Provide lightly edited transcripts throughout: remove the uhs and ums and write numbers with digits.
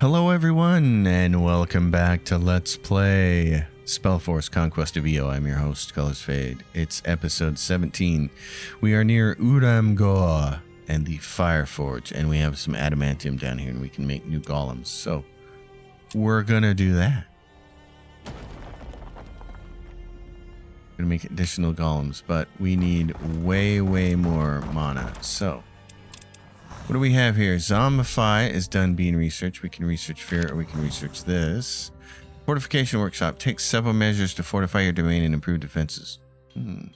Hello everyone, and welcome back to Let's Play Spellforce Conquest of Eo. I'm your host, Colors Fade. It's episode 17. We are near Uramgoa and the Fireforge, and we have some adamantium down here, and we can make new golems. So, we're gonna do that. Gonna make additional golems, but we need way more mana. So, what do we have here? Zombify is done being researched. We can research fear, or we can research this. Fortification workshop takes several measures to fortify your domain and improve defenses. I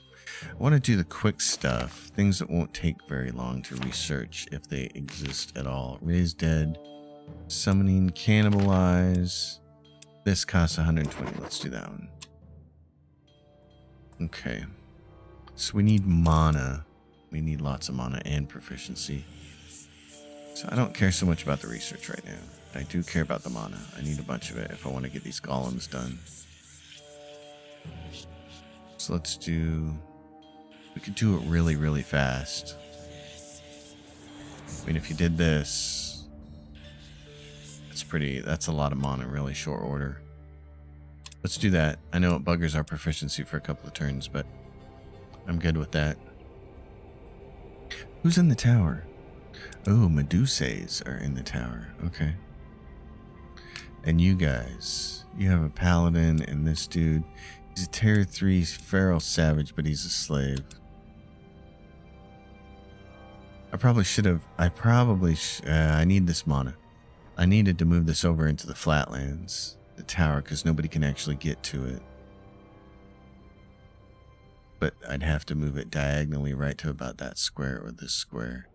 want to do the quick stuff, things that won't take very long to research if they exist at all. Raise dead, summoning, cannibalize. This costs 120. Let's do that one. Okay, so we need mana. We need lots of mana and proficiency. So I don't care so much about the research right now. I do care about the mana. I need a bunch of it if I want to get these golems done. So let's do... We could do it really fast. I mean, if you did this... That's a lot of mana in really short order. Let's do that. I know it buggers our proficiency for a couple of turns, but I'm good with that. Who's in the tower? Oh, Medusas are in the tower. Okay. And you guys, you have a paladin and this dude. He's a tier 3 feral savage, but he's a slave. I need this mana. I needed to move this over into the flatlands, the tower, because nobody can actually get to it. But I'd have to move it diagonally right to about that square or this square.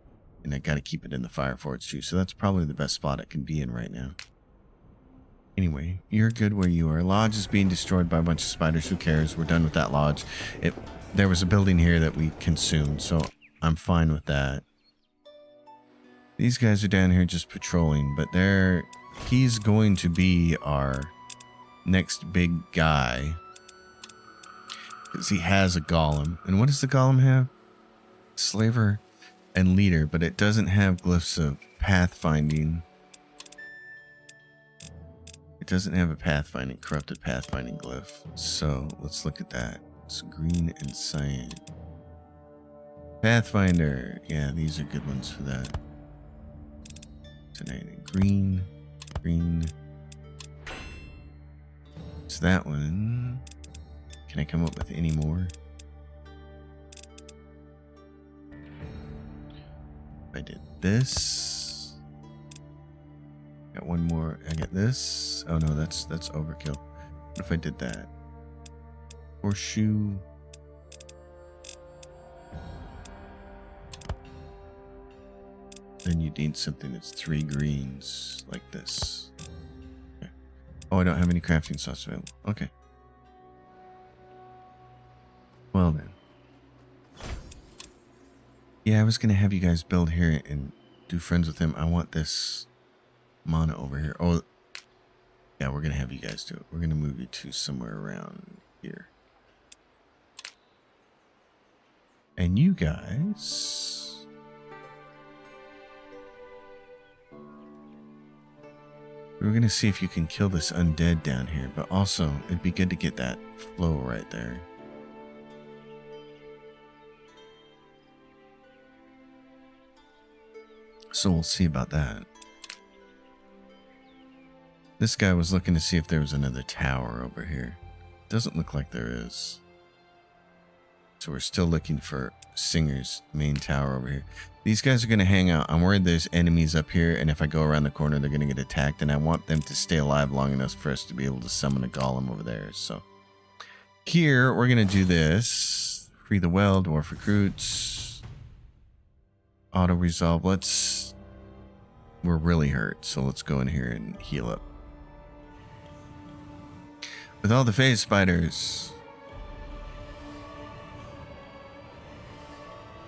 And I got to keep it in the Fireforge too, so that's probably the best spot it can be in right now. Anyway, you're good where you are. Lodge is being destroyed by a bunch of spiders. Who cares? We're done with that lodge. There was a building here that we consumed, so I'm fine with that. These guys are down here just patrolling, but he's going to be our next big guy. Because he has a golem. And what does the golem have? Slaver and leader, but it doesn't have glyphs of pathfinding. It doesn't have a corrupted pathfinding glyph. So let's look at that. It's green and cyan. Pathfinder. Yeah, these are good ones for that. Tonight, green. So that one. Can I come up with any more? I did this. Got one more. I get this. Oh no, that's overkill. What if I did that? Horseshoe. Then you need something that's 3 greens, like this. Okay. Oh, I don't have any crafting slots available. Okay. Well then. Yeah, I was going to have you guys build here and do friends with him. I want this mana over here. Oh, yeah, we're going to have you guys do it. We're going to move you to somewhere around here. And you guys... We're going to see if you can kill this undead down here. But also, it'd be good to get that flow right there. So we'll see about that. This guy was looking to see if there was another tower over here. Doesn't look like there is. So we're still looking for Singer's main tower over here. These guys are going to hang out. I'm worried there's enemies up here, and if I go around the corner, they're going to get attacked, and I want them to stay alive long enough for us to be able to summon a golem over there. So here, we're going to do this. Free the well, dwarf recruits. Auto-resolve. We're really hurt, so let's go in here and heal up. With all the phase spiders.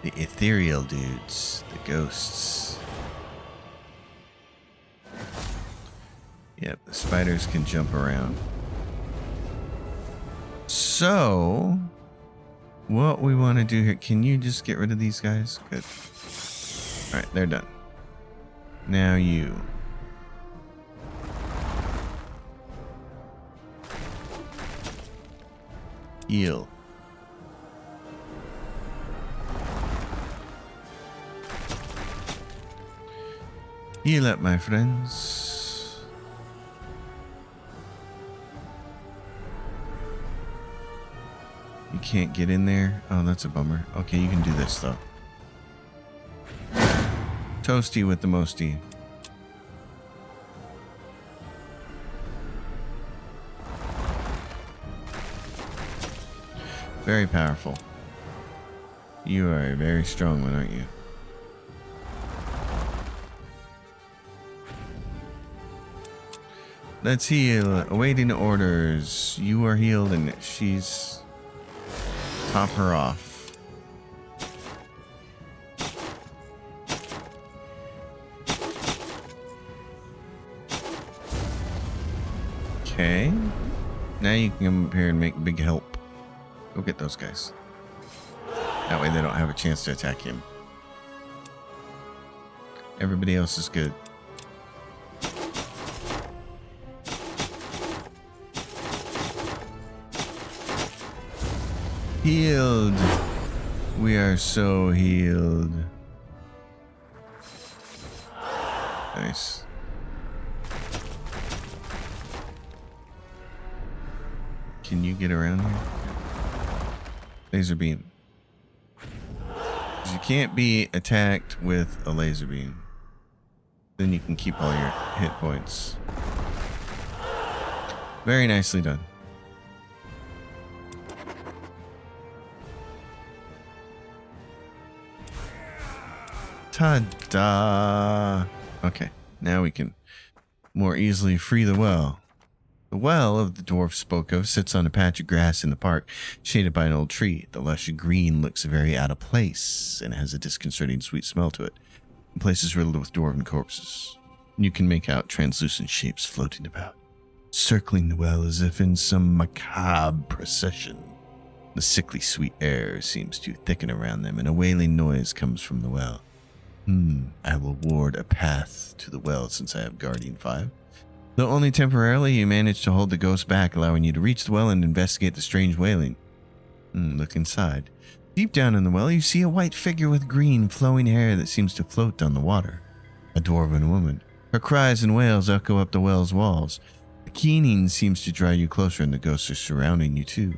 The ethereal dudes. The ghosts. Yep, the spiders can jump around. So, what we want to do here... Can you just get rid of these guys? Good. Alright, they're done. Now you. Heal. Heal up, my friends. You can't get in there? Oh, that's a bummer. Okay, you can do this, though. Toasty with the mosty. Very powerful. You are a very strong one, aren't you? Let's heal. Awaiting orders. You are healed and she's... Top her off. Okay. Now you can come up here and make big help. Go get those guys. That way they don't have a chance to attack him. Everybody else is good. Healed. We are so healed. Nice. Can you get around here? Laser beam. You can't be attacked with a laser beam. Then you can keep all your hit points. Very nicely done. Ta-da! Okay, now we can more easily free the well. The well of the dwarf spoke of sits on a patch of grass in the park, shaded by an old tree. The lush green looks very out of place and has a disconcerting sweet smell to it. The place is riddled with dwarven corpses. You can make out translucent shapes floating about, circling the well as if in some macabre procession. The sickly sweet air seems to thicken around them, and a wailing noise comes from the well. I will ward a path to the well since I have Guardian 5. Though only temporarily, you manage to hold the ghost back, allowing you to reach the well and investigate the strange wailing. Look inside. Deep down in the well, you see a white figure with green, flowing hair that seems to float down the water. A dwarven woman. Her cries and wails echo up the well's walls. The keening seems to draw you closer, and the ghosts are surrounding you too.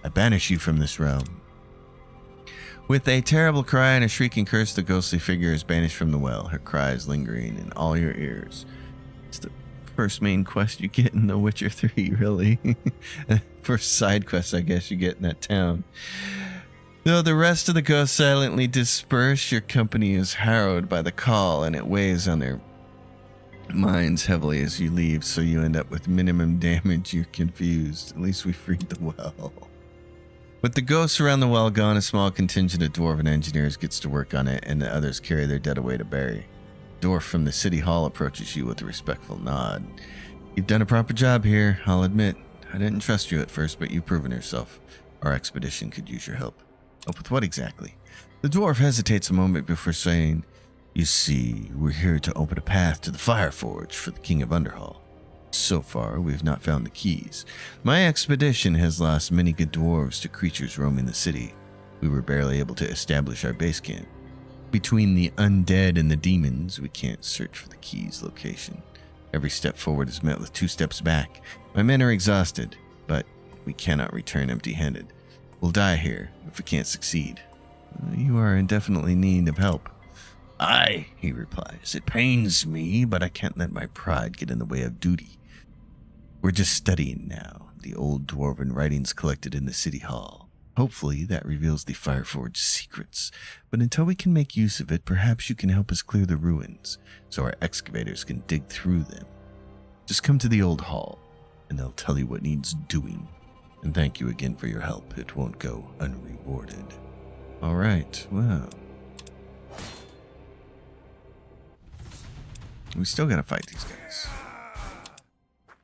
I banish you from this realm. With a terrible cry and a shrieking curse, the ghostly figure is banished from the well, her cries lingering in all your ears. It's the first main quest you get in The Witcher 3, really. First side quest, I guess, you get in that town. Though the rest of the ghosts silently disperse, your company is harrowed by the call, and it weighs on their minds heavily as you leave, so you end up with minimum damage. You're confused. At least we freed the well. With the ghosts around the well gone, a small contingent of dwarven engineers gets to work on it, and the others carry their dead away to bury. A dwarf from the city hall approaches you with a respectful nod. You've done a proper job here, I'll admit. I didn't trust you at first, but you've proven yourself. Our expedition could use your help. Help with what exactly? The dwarf hesitates a moment before saying, You see, we're here to open a path to the Fireforge for the King of Underhall. So far, we have not found the keys. My expedition has lost many good dwarves to creatures roaming the city. We were barely able to establish our base camp. Between the undead and the demons, we can't search for the key's location. Every step forward is met with 2 steps back. My men are exhausted, but we cannot return empty-handed. We'll die here if we can't succeed. You are in definitely need of help. Aye, he replies. It pains me, but I can't let my pride get in the way of duty. We're just studying now, the old dwarven writings collected in the city hall. Hopefully that reveals the Fireforge's secrets, but until we can make use of it, perhaps you can help us clear the ruins, so our excavators can dig through them. Just come to the old hall, and they'll tell you what needs doing. And thank you again for your help. It won't go unrewarded. All right, well. We still gotta fight these guys.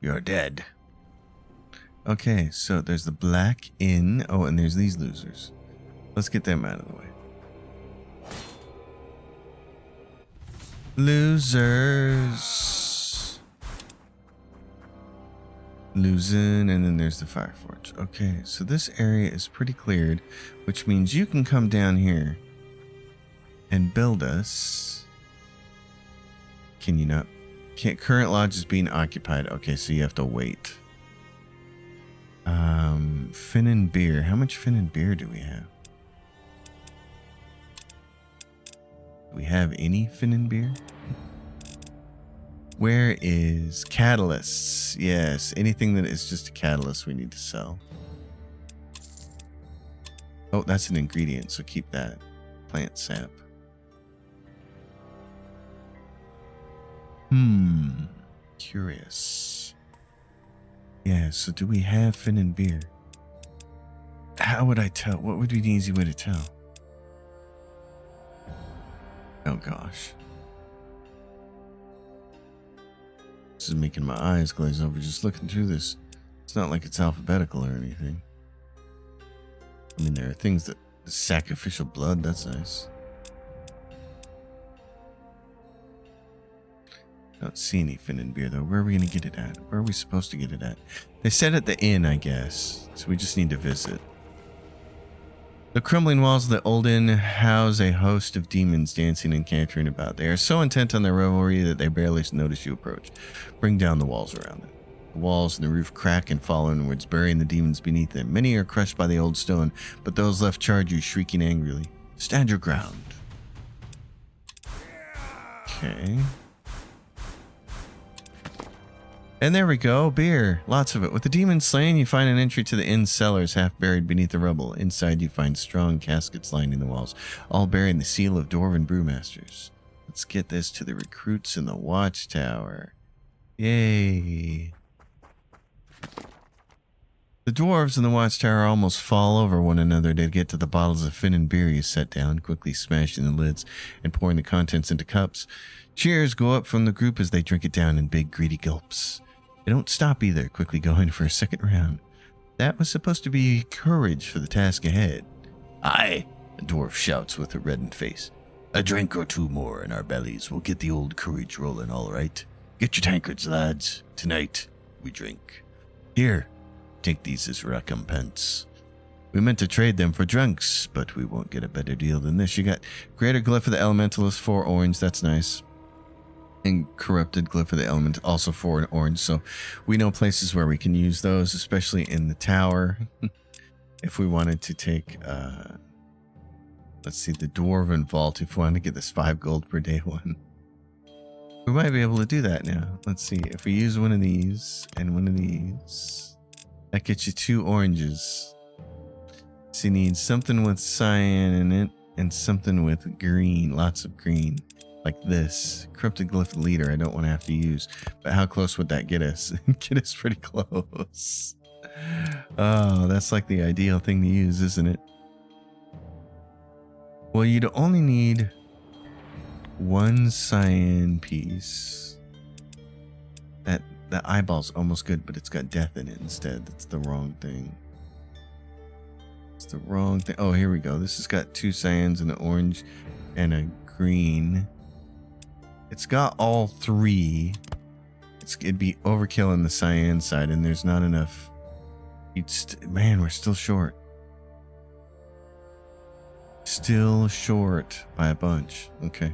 You're dead. Okay, so there's the Black Inn. Oh, and there's these losers. Let's get them out of the way. Losers. Luzin, and then there's the Fireforge. Okay, so this area is pretty cleared, which means you can come down here and build us. Can you not? Can't. Current lodge is being occupied. Okay, so you have to wait. Fin and beer. How much fin and beer do we have? Do we have any fin and beer? Where is catalysts? Yes, anything that is just a catalyst we need to sell. Oh, that's an ingredient, so keep that. Plant sap. Curious. Yeah, so do we have fin and beer? How would I tell? What would be an easy way to tell? Oh gosh. This is making my eyes glaze over just looking through this. It's not like it's alphabetical or anything. I mean, there are things that sacrificial blood, that's nice. I don't see any fin and beer though. Where are we going to get it at? Where are we supposed to get it at? They said at the inn, I guess. So we just need to visit. The crumbling walls of the old inn house a host of demons dancing and cantering about. They are so intent on their revelry that they barely notice you approach. Bring down the walls around them. The walls and the roof crack and fall inwards, burying the demons beneath them. Many are crushed by the old stone, but those left charge you, shrieking angrily. Stand your ground. Okay. And there we go, beer. Lots of it. With the demons slain, you find an entry to the inn's cellars, half buried beneath the rubble. Inside, you find strong caskets lining the walls, all bearing the seal of dwarven brewmasters. Let's get this to the recruits in the watchtower. Yay. The dwarves in the watchtower almost fall over one another to get to the bottles of fin and beer you set down, quickly smashing the lids and pouring the contents into cups. Cheers go up from the group as they drink it down in big, greedy gulps. They don't stop either, quickly going for a second round. That was supposed to be courage for the task ahead. Aye, a dwarf shouts with a reddened face. A drink or two more in our bellies will get the old courage rolling, all right. Get your tankards, lads. Tonight, we drink. Here, take these as recompense. We meant to trade them for drunks, but we won't get a better deal than this. You got Greater Glyph of the Elementalist, 4 orange, that's nice. And Corrupted Glyph of the Element, also 4 orange. So we know places where we can use those, especially in the tower. If we wanted to take, let's see, the Dwarven Vault, if we want to get this 5 gold per day one. We might be able to do that now. Let's see, if we use one of these and one of these, that gets you 2 oranges. So you need something with cyan in it and something with green, lots of green. Like this. Corrupted Glyph Leader I don't want to have to use. But how close would that get us? Get us pretty close. Oh, that's like the ideal thing to use, isn't it? Well, you'd only need 1 cyan piece. That eyeball's almost good, but it's got death in it instead. That's the wrong thing. It's the wrong thing. Oh, here we go. This has got 2 cyans and an orange and a green. It's got all 3. It'd be overkill on the cyan side, and there's not enough. Man, we're still short. Still short by a bunch. Okay.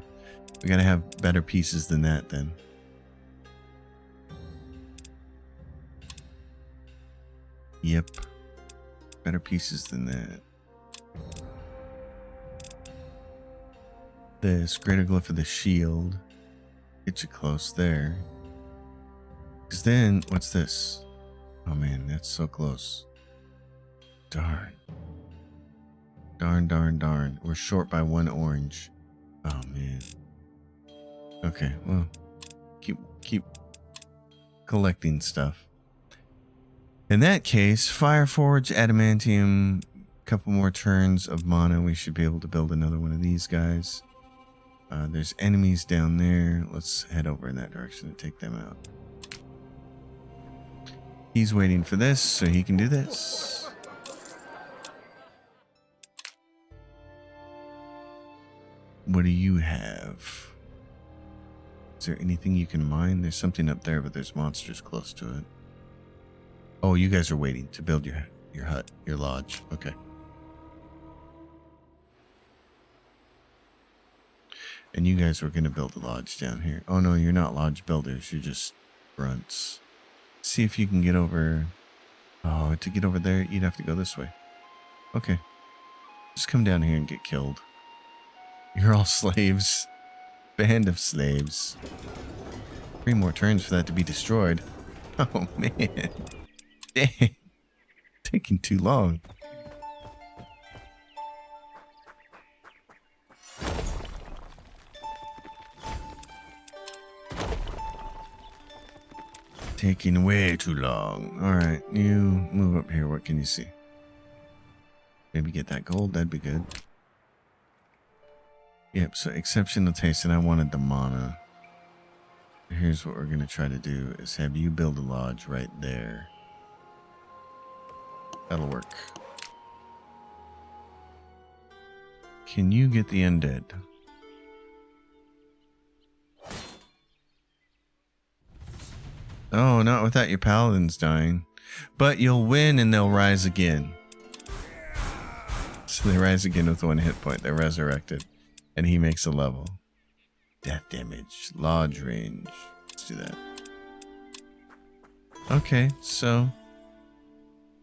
We gotta have better pieces than that then. Yep. Better pieces than that. This Greater Glyph of the Shield. Get you close there. Because then, what's this? Oh man, that's so close. Darn. Darn. We're short by 1 orange. Oh man. Okay, well, keep collecting stuff. In that case, Fireforge, Adamantium, a couple more turns of mana. We should be able to build another one of these guys. There's enemies down there. Let's head over in that direction and take them out. He's waiting for this, so he can do this. What do you have? Is there anything you can mine? There's something up there, but there's monsters close to it. Oh, you guys are waiting to build your hut, your lodge. Okay. And you guys were going to build a lodge down here. Oh, no, you're not lodge builders. You're just grunts. See if you can get over. Oh, to get over there, you'd have to go this way. Okay. Just come down here and get killed. You're all slaves. Band of slaves. 3 more turns for that to be destroyed. Oh, man. Dang. Taking too long. Taking way too long. Alright, you move up here. What can you see? Maybe get that gold. That'd be good. Yep, so exceptional taste, and I wanted the mana. Here's what we're going to try to do is have you build a lodge right there. That'll work. Can you get the undead? Oh, not without your paladins dying. But you'll win and they'll rise again. So they rise again with 1 hit point. They're resurrected. And he makes a level. Death damage. Lodge range. Let's do that. Okay, so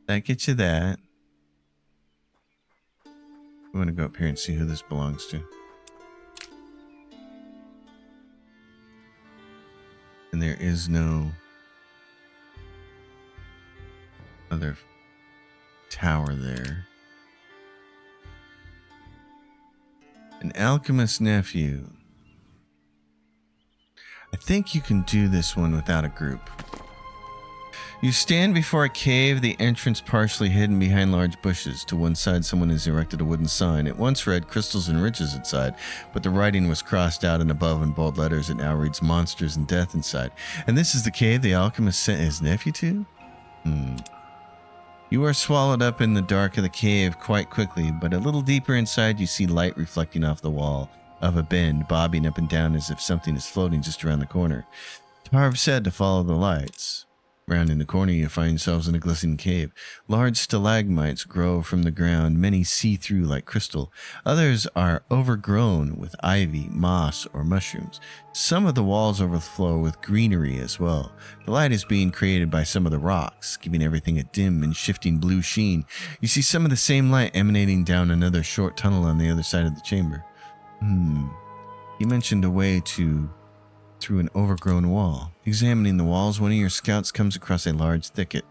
that gets you that. We want to go up here and see who this belongs to. And there is no other tower there. An alchemist nephew. I think you can do this one without a group. You stand before a cave, the entrance partially hidden behind large bushes. To one side, someone has erected a wooden sign. It once read crystals and riches inside, but the writing was crossed out and above in bold letters. It now reads monsters and death inside. And this is the cave the alchemist sent his nephew to? You are swallowed up in the dark of the cave quite quickly, but a little deeper inside you see light reflecting off the wall of a bend, bobbing up and down as if something is floating just around the corner. Tarv said to follow the lights. Rounding the corner, you find yourselves in a glistening cave. Large stalagmites grow from the ground, many see-through like crystal. Others are overgrown with ivy, moss, or mushrooms. Some of the walls overflow with greenery as well. The light is being created by some of the rocks, giving everything a dim and shifting blue sheen. You see some of the same light emanating down another short tunnel on the other side of the chamber. He mentioned a way through an overgrown wall. Examining the walls, one of your scouts comes across a large thicket,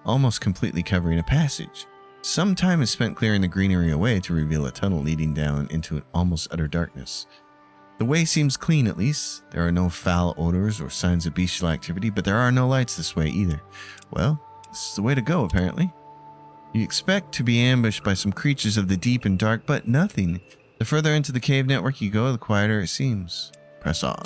almost completely covering a passage. Some time is spent clearing the greenery away to reveal a tunnel leading down into an almost utter darkness. The way seems clean, at least. There are no foul odors or signs of bestial activity, but there are no lights this way either. Well, this is the way to go, apparently. You expect to be ambushed by some creatures of the deep and dark, but nothing. The further into the cave network you go, the quieter it seems. Press on.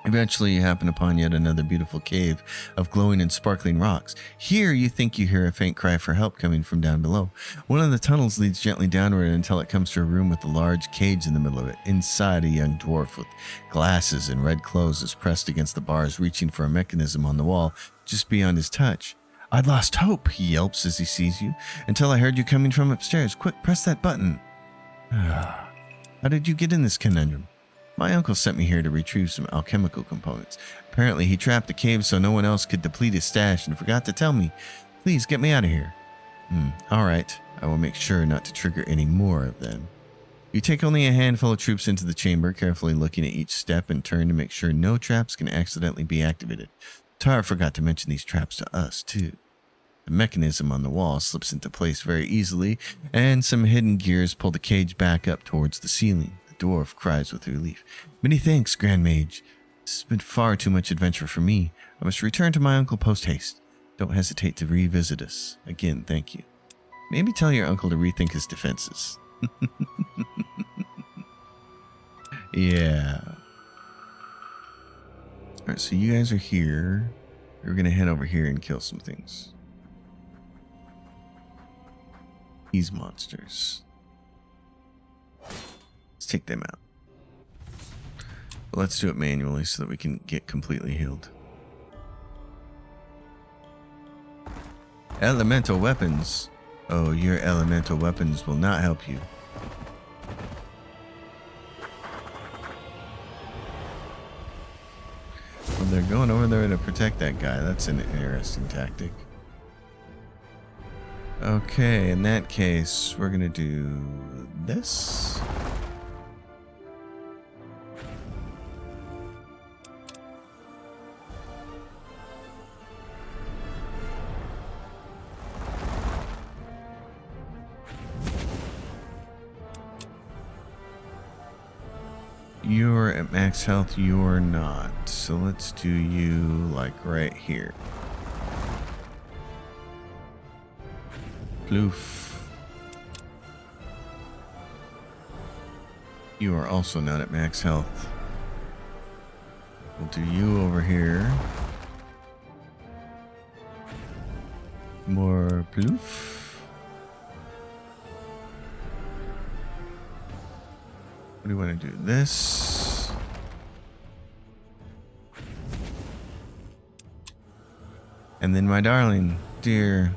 Eventually, you happen upon yet another beautiful cave of glowing and sparkling rocks. Here, you think you hear a faint cry for help coming from down below. One of the tunnels leads gently downward until it comes to a room with a large cage in the middle of it. Inside, a young dwarf with glasses and red clothes is pressed against the bars, reaching for a mechanism on the wall just beyond his touch. "I'd lost hope," he yelps as he sees you, "until I heard you coming from upstairs. Quick, press that button." How did you get in this conundrum? My uncle sent me here to retrieve some alchemical components. Apparently, he trapped the cave so no one else could deplete his stash and forgot to tell me. Please get me out of here. All right. I will make sure not to trigger any more of them. You take only a handful of troops into the chamber, carefully looking at each step and turn to make sure no traps can accidentally be activated. Tar forgot to mention these traps to us, too. The mechanism on the wall slips into place very easily, and some hidden gears pull the cage back up towards the ceiling. The dwarf cries with relief. "Many thanks, Grand Mage. This has been far too much adventure for me. I must return to my uncle post-haste. Don't hesitate to revisit us. Again, thank you. Maybe tell your uncle to rethink his defenses." Yeah. Alright, so you guys are here. We're going to head over here and kill some things. These monsters. Let's take them out. But let's do it manually so that we can get completely healed. Elemental weapons. Oh, your elemental weapons will not help you. Well, they're going over there to protect that guy. That's an interesting tactic. Okay, in that case, we're gonna do this. You're at max health, you're not. So let's do you like right here. Ploof. You are also not at max health. We'll do you over here. More ploof. What do you want to do? This. And then my darling, dear,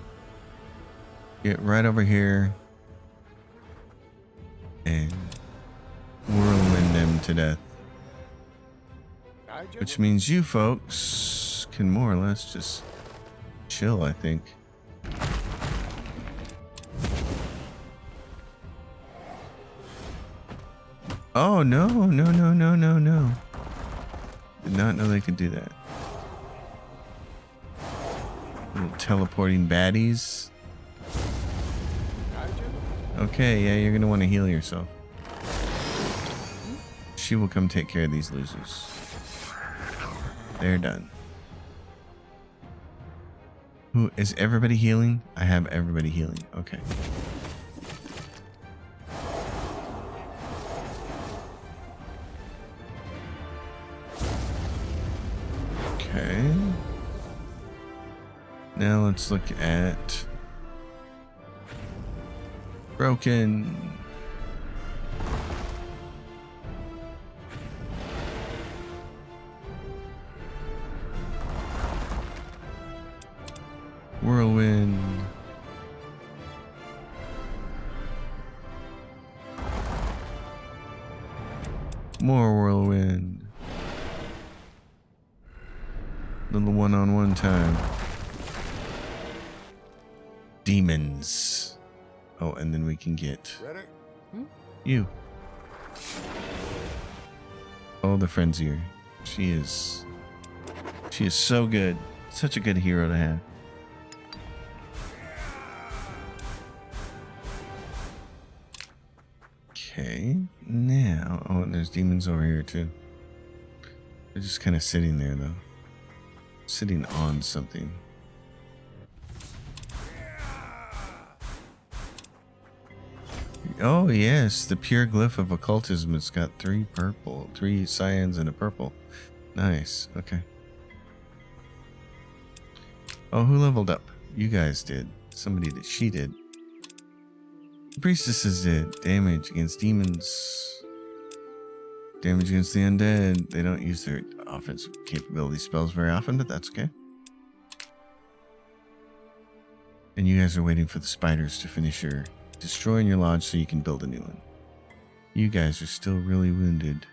get right over here and whirlwind them to death. Which means you folks can more or less just chill, I think. Oh, no, no, no, no, no, no. Did not know they could do that. Little teleporting baddies. Okay, yeah, you're gonna want to heal yourself. She will come take care of these losers. They're done. Who is everybody healing? I have everybody healing. Okay. Okay. Now let's look at broken. Whirlwind. More whirlwind. Little one-on-one time. Demons. Oh, and then we can get you. Oh, the Frenzier. She is so good. Such a good hero to have. Okay, now, oh, and there's demons over here too. They're just kind of sitting there though. Sitting on something. Oh yes, the pure glyph of occultism. It's got 3 purple, 3 cyans and a purple. Nice, okay. Oh, who leveled up? You guys did. Somebody that she did. Priestesses did. Damage against demons. Damage against the undead. They don't use their offensive capability spells very often, but that's okay. And you guys are waiting for the spiders to finish destroying your lodge so you can build a new one. You guys are still really wounded.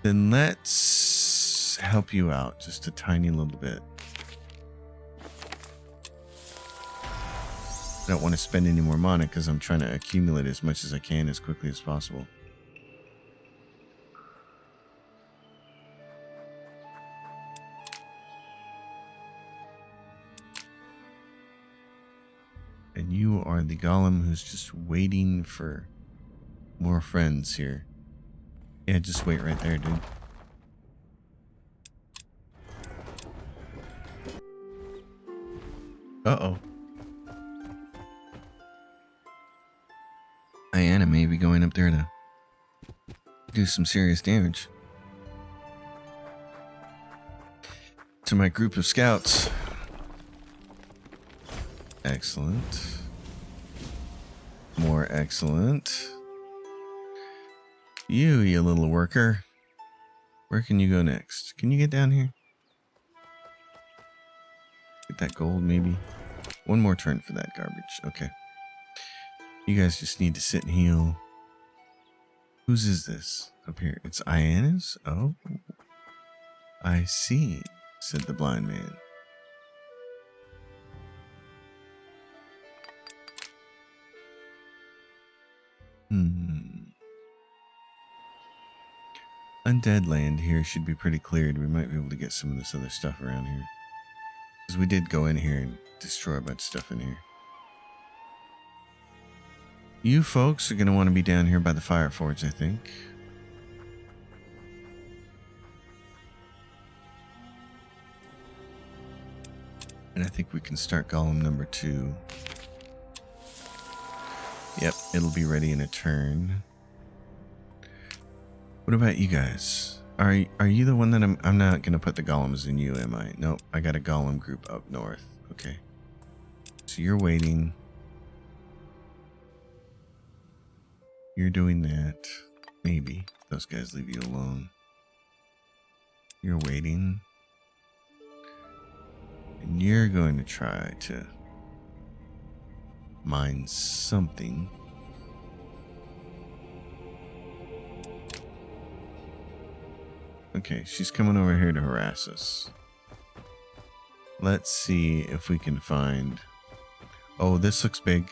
Then let's help you out just a tiny little bit. I don't want to spend any more mana because I'm trying to accumulate as much as I can as quickly as possible. And you are the golem who's just waiting for more friends here. Yeah, just wait right there, dude. Uh-oh. Diana may be going up there to do some serious damage to my group of scouts. Excellent. More excellent. You little worker. Where can you go next? Can you get down here? Get that gold, maybe. One more turn for that garbage. Okay. You guys just need to sit and heal. Whose is this up here? It's Iana's? Oh. I see, said the blind man. Undead land here should be pretty cleared. We might be able to get some of this other stuff around here. Because we did go in here and destroy a bunch of stuff in here. You folks are going to want to be down here by the Fireforge, I think. And I think we can start golem number 2. Yep, it'll be ready in a turn. What about you guys? Are you the one that I'm not going to put the golems in you, am I? Nope, I got a golem group up north. Okay. So you're waiting. You're doing that. Maybe. Those guys leave you alone. You're waiting. And you're going to try to mine something. Okay, she's coming over here to harass us. Let's see if we can find... Oh, this looks big.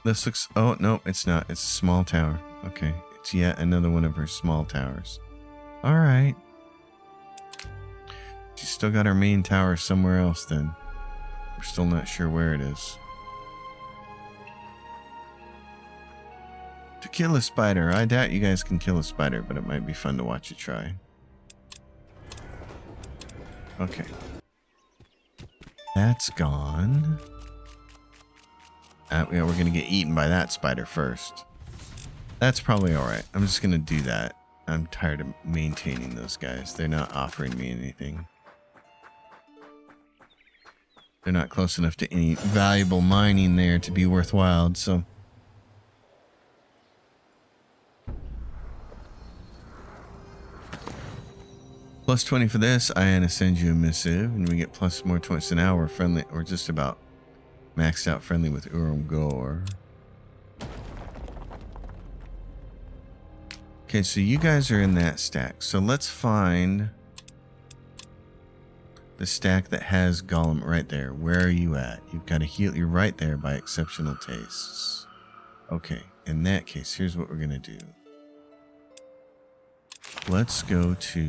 This looks... Oh, no, it's not. It's a small tower. Okay, it's yet another one of her small towers. Alright. She's still got her main tower somewhere else then. We're still not sure where it is. To kill a spider. I doubt you guys can kill a spider, but it might be fun to watch you try. Okay. That's gone. Yeah, we're going to get eaten by that spider first. That's probably alright. I'm just going to do that. I'm tired of maintaining those guys. They're not offering me anything. They're not close enough to any valuable mining there to be worthwhile, so... Plus 20 for this. Iana sends you a missive, and we get plus more 20. So now we're friendly. We're just about maxed out friendly with Urumgor. Okay, so you guys are in that stack. So let's find the stack that has Golem right there. Where are you at? You've got to heal. You're right there by Exceptional Tastes. Okay, in that case, here's what we're going to do. Let's go to...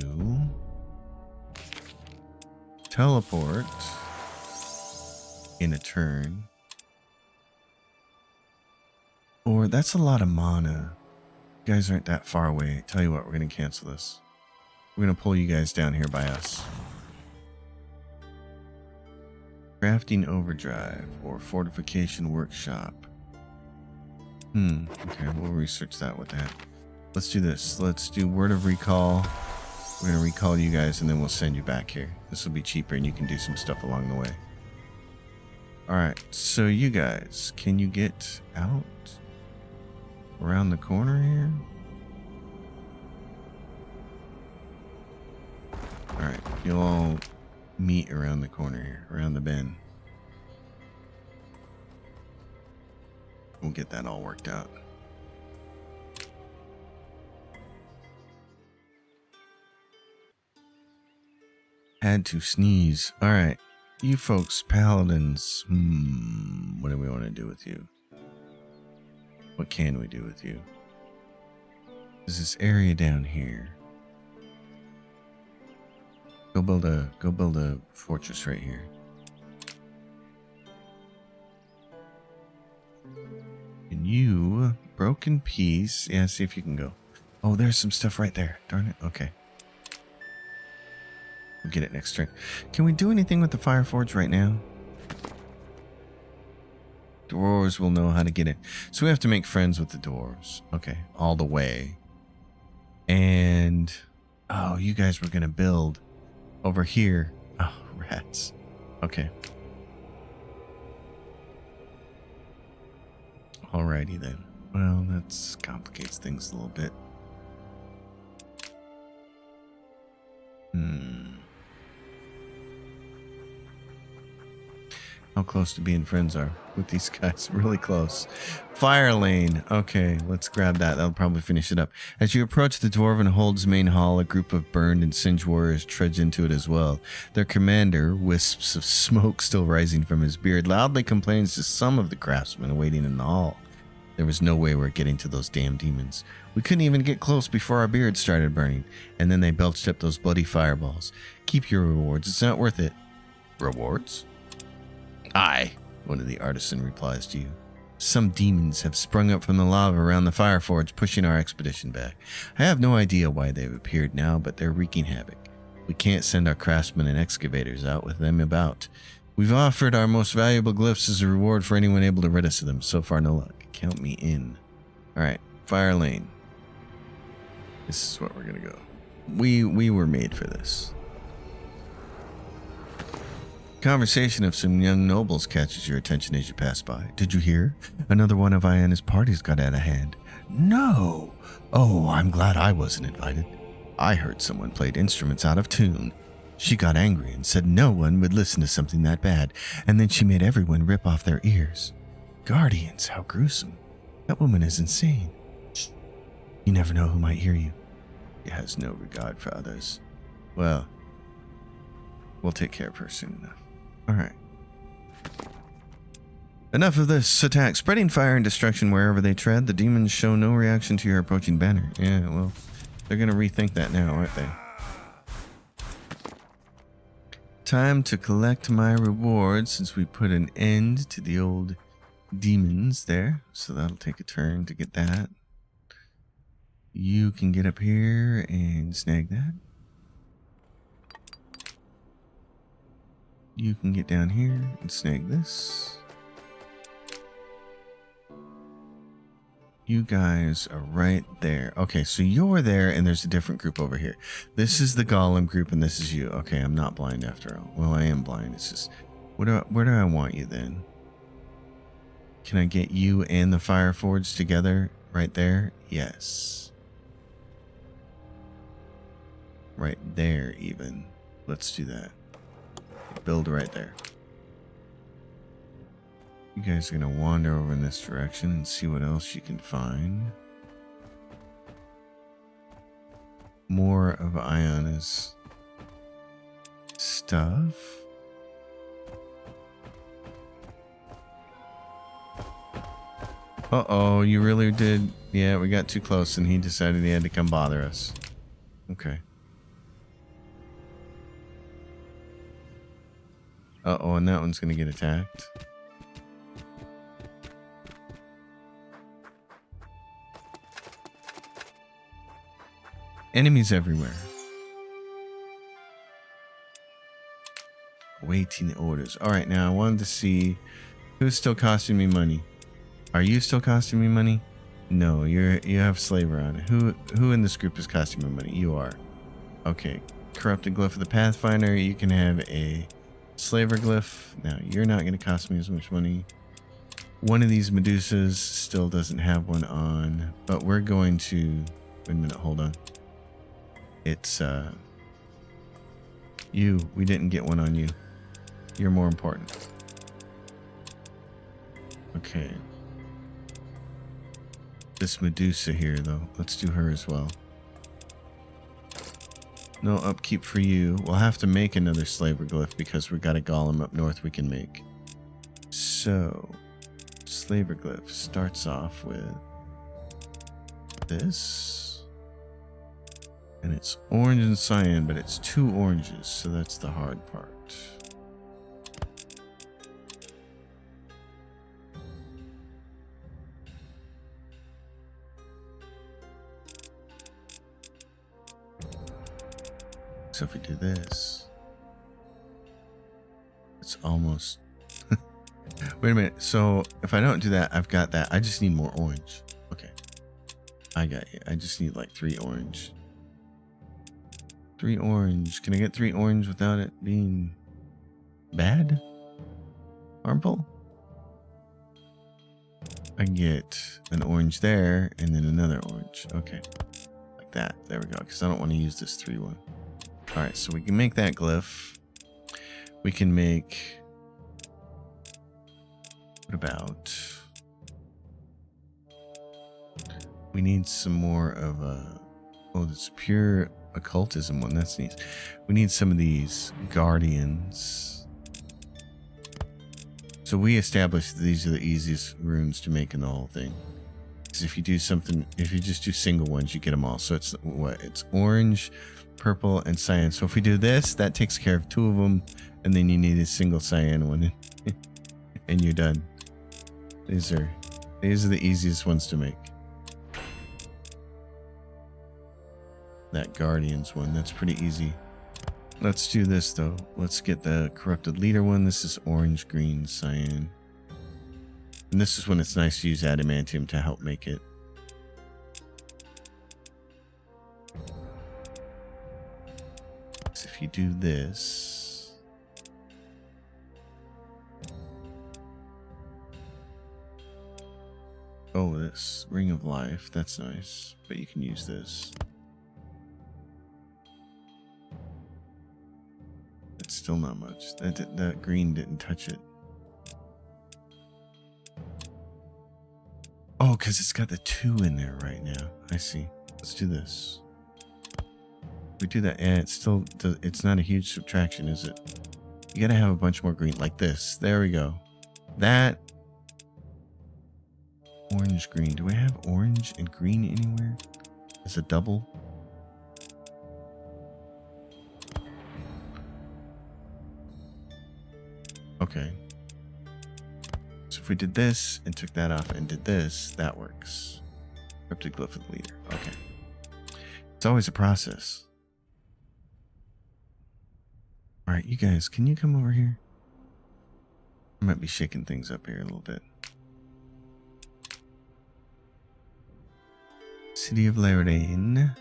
Teleport in a turn. Or that's a lot of mana. You guys aren't that far away. Tell you what, we're going to cancel this. We're going to pull you guys down here by us. Crafting Overdrive or Fortification Workshop. Okay, we'll research that with that. Let's do this. Let's do Word of Recall. We're going to recall you guys and then we'll send you back here. This will be cheaper and you can do some stuff along the way. Alright, so you guys, can you get out around the corner here? Alright, you'll all meet around the corner here, around the bend. We'll get that all worked out. Had to sneeze. Alright. You folks, paladins. What do we want to do with you? What can we do with you? There's this area down here. Go build a fortress right here. And you, broken piece. Yeah, see if you can go. Oh, there's some stuff right there. Darn it. Okay. We'll get it next turn. Can we do anything with the Fireforge right now? Dwarves will know how to get it. So we have to make friends with the dwarves. Okay, all the way. And... oh, you guys were going to build over here. Oh, rats. Okay. Alrighty then. Well, that complicates things a little bit. how close to being friends are with these guys. Really close. Fire lane. Okay, let's grab that. That'll probably finish it up. As you approach the Dwarven Hold's main hall, a group of burned and singed warriors trudge into it as well. Their commander, wisps of smoke still rising from his beard, loudly complains to some of the craftsmen waiting in the hall. There was no way we're getting to those damn demons. We couldn't even get close before our beards started burning, and then they belched up those bloody fireballs. Keep your rewards. It's not worth it. Rewards? Aye, one of the artisan replies to you. Some demons have sprung up from the lava around the Fireforge, pushing our expedition back. I have no idea why they've appeared now, but they're wreaking havoc. We can't send our craftsmen and excavators out with them about. We've offered our most valuable glyphs as a reward for anyone able to rid us of them. So far, no luck. Count me in. Alright, fire lane. This is what we're gonna go. We were made for this. Conversation of some young nobles catches your attention as you pass by. Did you hear? Another one of Iana's parties got out of hand. No! Oh, I'm glad I wasn't invited. I heard someone played instruments out of tune. She got angry and said no one would listen to something that bad, and then she made everyone rip off their ears. Guardians, how gruesome. That woman is insane. Shh. You never know who might hear you. She has no regard for others. Well, we'll take care of her soon enough. Alright. Enough of this attack. Spreading fire and destruction wherever they tread, the demons show no reaction to your approaching banner. Yeah, well, they're going to rethink that now, aren't they? Time to collect my reward since we put an end to the old demons there. So that'll take a turn to get that. You can get up here and snag that. You can get down here and snag this. You guys are right there. Okay, so you're there and there's a different group over here. This is the Golem group and this is you. Okay, I'm not blind after all. Well, I am blind. It's just, where do I want you then? Can I get you and the Fireforge together right there? Yes. Right there even. Let's do that. Build right there. You guys are going to wander over in this direction and see what else you can find. More of Iana's stuff. Uh-oh, you really did. Yeah, we got too close and he decided he had to come bother us. Okay. Uh-oh, and that one's going to get attacked. Enemies everywhere. Waiting orders. Alright, now I wanted to see who's still costing me money. Are you still costing me money? No, you have slaver on it. Who in this group is costing me money? You are. Okay. Corrupted glyph of the Pathfinder. You can have a slaver glyph. Now, you're not going to cost me as much money. One of these Medusas still doesn't have one on, but we're going to... Wait a minute, hold on. It's, you. We didn't get one on you. You're more important. Okay. This Medusa here, though. Let's do her as well. No upkeep for you. We'll have to make another slaver glyph because we got a golem up north we can make. So, slaver glyph starts off with this. And it's orange and cyan, but it's 2 oranges, so that's the hard part. So if we do this, it's almost... Wait a minute. So if I don't do that, I've got that. I just need more orange. Okay. I got you. I just need like 3 orange. 3 orange. Can I get 3 orange without it being bad? Harmful? I can get an orange there and then another orange. Okay. Like that. There we go. Because I don't want to use this 3 one. Alright, so we can make that glyph. We can make about... We need some more of a... Oh, this pure occultism one. That's neat. We need some of these guardians. So we established that these are the easiest runes to make in the whole thing. Because if you do something, if you just do single ones, you get them all. So it's what? It's orange, purple, and cyan. So if we do this, that takes care of 2 of them. And then you need a single cyan one. And you're done. These are the easiest ones to make. That Guardians one, that's pretty easy. Let's do this though. Let's get the Corrupted Leader one. This is orange, green, cyan. And this is when it's nice to use adamantium to help make it. So if you do this... Oh, this Ring of Life, that's nice. But you can use this. It's still not much. That green didn't touch it. Oh, because it's got the 2 in there right now. I see. Let's do this. We do that, and it's not a huge subtraction, is it? You gotta have a bunch more green, like this. There we go. That orange green. Do I have orange and green anywhere? As a double? Okay. So if we did this and took that off and did this, that works. Cryptic Glyph of the Leader. Okay. It's always a process. Alright, you guys, can you come over here? I might be shaking things up here a little bit. City of Laraine.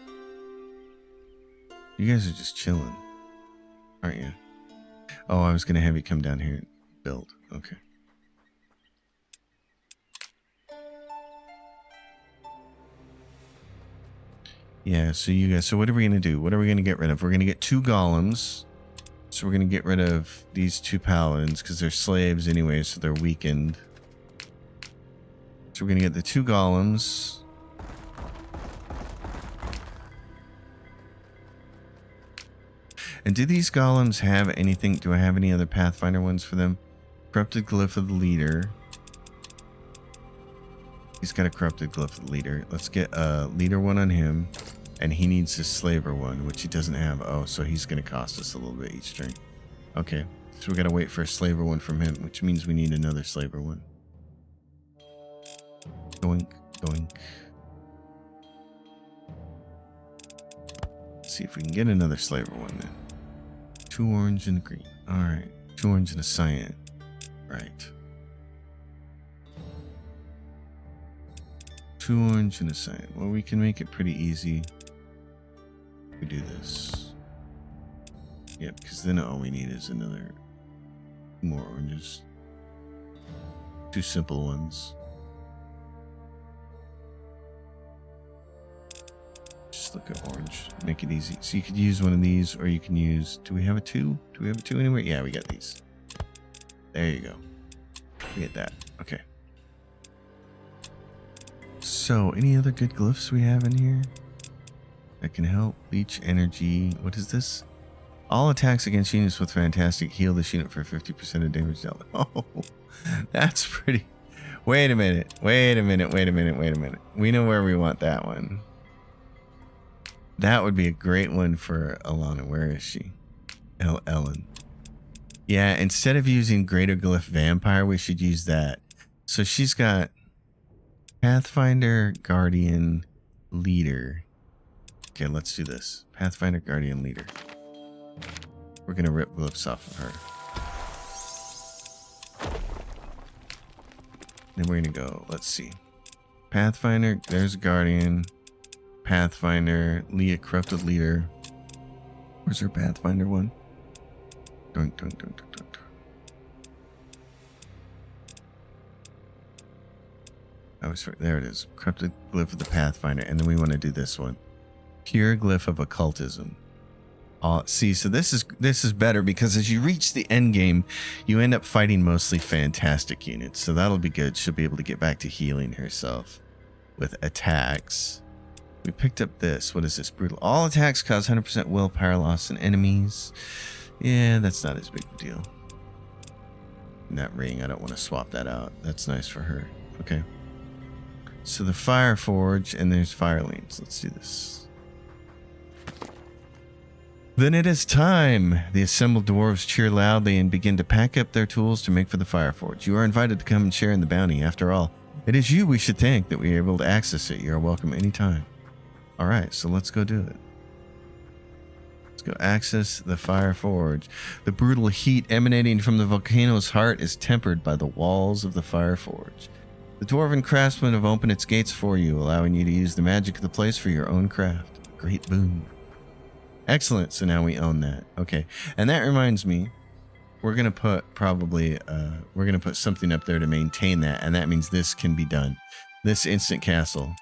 You guys are just chilling, aren't you? Oh, I was going to have you come down here and build. Okay. Yeah, so you guys, so what are we going to do? What are we going to get rid of? We're going to get 2 golems. So we're going to get rid of these 2 paladins because they're slaves anyway, so they're weakened. So we're going to get the 2 golems. And do these golems have anything? Do I have any other Pathfinder ones for them? Corrupted Glyph of the Leader. He's got a Corrupted Glyph of the Leader. Let's get a Leader one on him. And he needs his Slaver one, which he doesn't have. Oh, so he's going to cost us a little bit each turn. Okay, so we got to wait for a Slaver one from him, which means we need another Slaver one. Doink, doink. Let's see if we can get another Slaver one then. 2 orange and a green. Alright. 2 orange and a cyan. Right. 2 orange and a cyan. Well, we can make it pretty easy. We do this. Yep, because then all we need is another 2 more oranges. 2 simple ones. Just look at orange. Make it easy. So you could use one of these, or you can use... Do we have a 2? Do we have a 2 anywhere? Yeah, we got these. There you go. We get that. Okay. So, any other good glyphs we have in here that can help? Leech energy. What is this? All attacks against units with fantastic heal this unit for 50% of damage dealt. Oh, that's pretty. Wait a minute. Wait a minute. Wait a minute. Wait a minute. We know where we want that one. That would be a great one for Alana. Where is she? Ellen. Yeah, instead of using Greater Glyph Vampire, we should use that. So she's got Pathfinder, Guardian, Leader. Okay, let's do this. Pathfinder, Guardian, Leader. We're going to rip glyphs off of her. Then we're going to go, let's see. Pathfinder, there's Guardian. Pathfinder, Corrupted Leader. Where's her Pathfinder one? Doink, doink, doink, doink, doink. I was there. It is. Corrupted Glyph of the Pathfinder. And then we want to do this one. Pure Glyph of Occultism. See, so this is better because as you reach the end game, you end up fighting mostly fantastic units. So that'll be good. She'll be able to get back to healing herself with attacks. We picked up this. What is this? Brutal. All attacks cause 100% willpower loss in enemies. Yeah, that's not as big a deal. And that ring, I don't want to swap that out. That's nice for her. Okay. So the Fireforge, and there's Firelings. Let's do this. Then it is time. The assembled dwarves cheer loudly and begin to pack up their tools to make for the Fireforge. You are invited to come and share in the bounty. After all, it is you we should thank that we are able to access it. You are welcome anytime. All right, so let's go do it. Let's go access the Fireforge. The brutal heat emanating from the volcano's heart is tempered by the walls of the Fireforge. The dwarven craftsmen have opened its gates for you, allowing you to use the magic of the place for your own craft. Great boon. Excellent. So now we own that. Okay. And that reminds me, we're going to put probably, we're going to put something up there to maintain that. And that means this can be done. This instant castle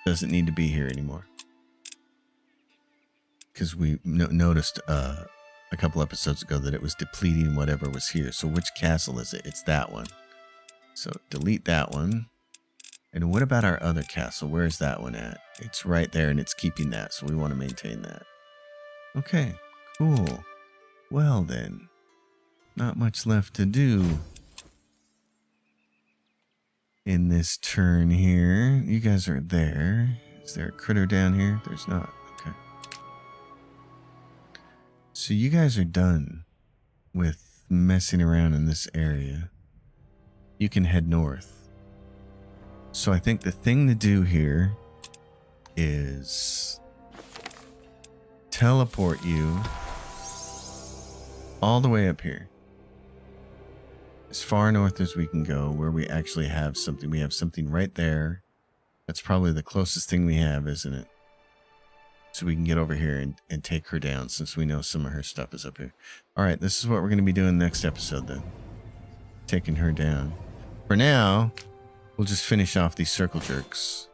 doesn't need to be here anymore. Because we noticed a couple episodes ago that it was depleting whatever was here. So which castle is it? It's that one. So delete that one. And what about our other castle? Where is that one at? It's right there and it's keeping that. So we want to maintain that. Okay, cool. Well then, not much left to do in this turn here. You guys are there. Is there a critter down here? There's not. Okay. So you guys are done with messing around in this area. You can head north. So I think the thing to do here is teleport you all the way up here. As far north as we can go, where we actually have something. We have something right there. That's probably the closest thing we have, isn't it? So we can get over here and take her down, since we know some of her stuff is up here. Alright, this is what we're going to be doing next episode then. Taking her down. For now, we'll just finish off these circle jerks.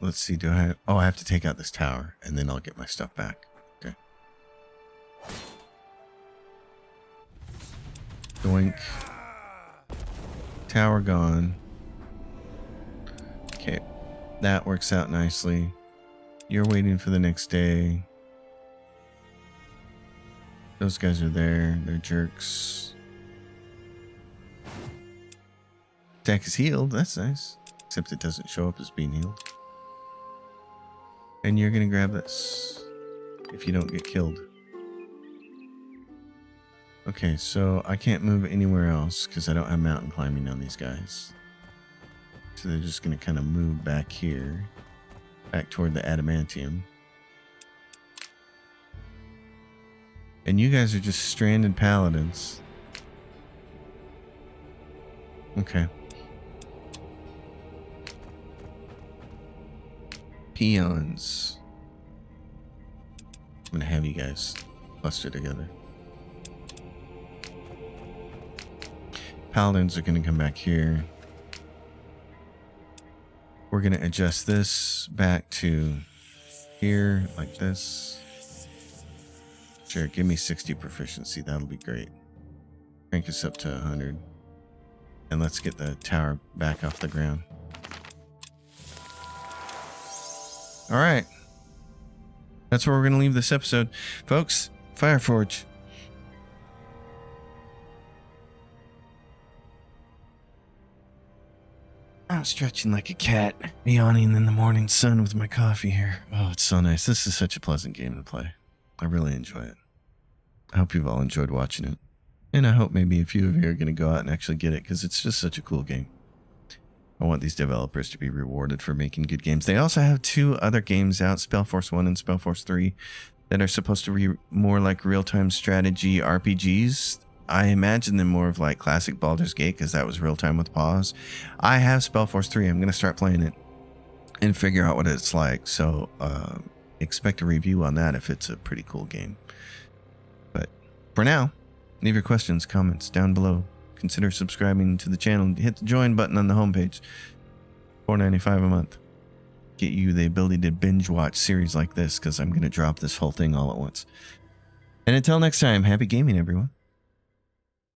Let's see, do I have... Oh, I have to take out this tower, and then I'll get my stuff back. Okay. Doink. Tower gone. Okay. That works out nicely. You're waiting for the next day. Those guys are there. They're jerks. Deck is healed. That's nice. Except it doesn't show up as being healed. And you're going to grab this if you don't get killed. Okay, so I can't move anywhere else because I don't have mountain climbing on these guys. So they're just going to kind of move back here. Back toward the adamantium. And you guys are just stranded paladins. Okay. Peons. I'm gonna have you guys cluster together. Paladins are gonna come back here. We're gonna adjust this back to here like this. Sure, give me 60 proficiency. That'll be great. Crank us up to 100. And let's get the tower back off the ground. All right. That's where we're going to leave this episode. Folks, Fireforge. I'm stretching like a cat, yawning in the morning sun with my coffee here. Oh, it's so nice. This is such a pleasant game to play. I really enjoy it. I hope you've all enjoyed watching it. And I hope maybe a few of you are going to go out and actually get it, because it's just such a cool game. I want these developers to be rewarded for making good games. They also have 2 other games out, Spellforce 1 and Spellforce 3, that are supposed to be more like real-time strategy RPGs. I imagine them more of like classic Baldur's Gate, because that was real-time with pause. I have Spellforce 3. I'm going to start playing it and figure out what it's like. So expect a review on that if it's a pretty cool game. But for now, leave your questions, comments down below. consider subscribing to the channel. Hit the join button on the homepage. $4.95 a month. Get you the ability to binge watch series like this, because I'm going to drop this whole thing all at once. And until next time, happy gaming, everyone.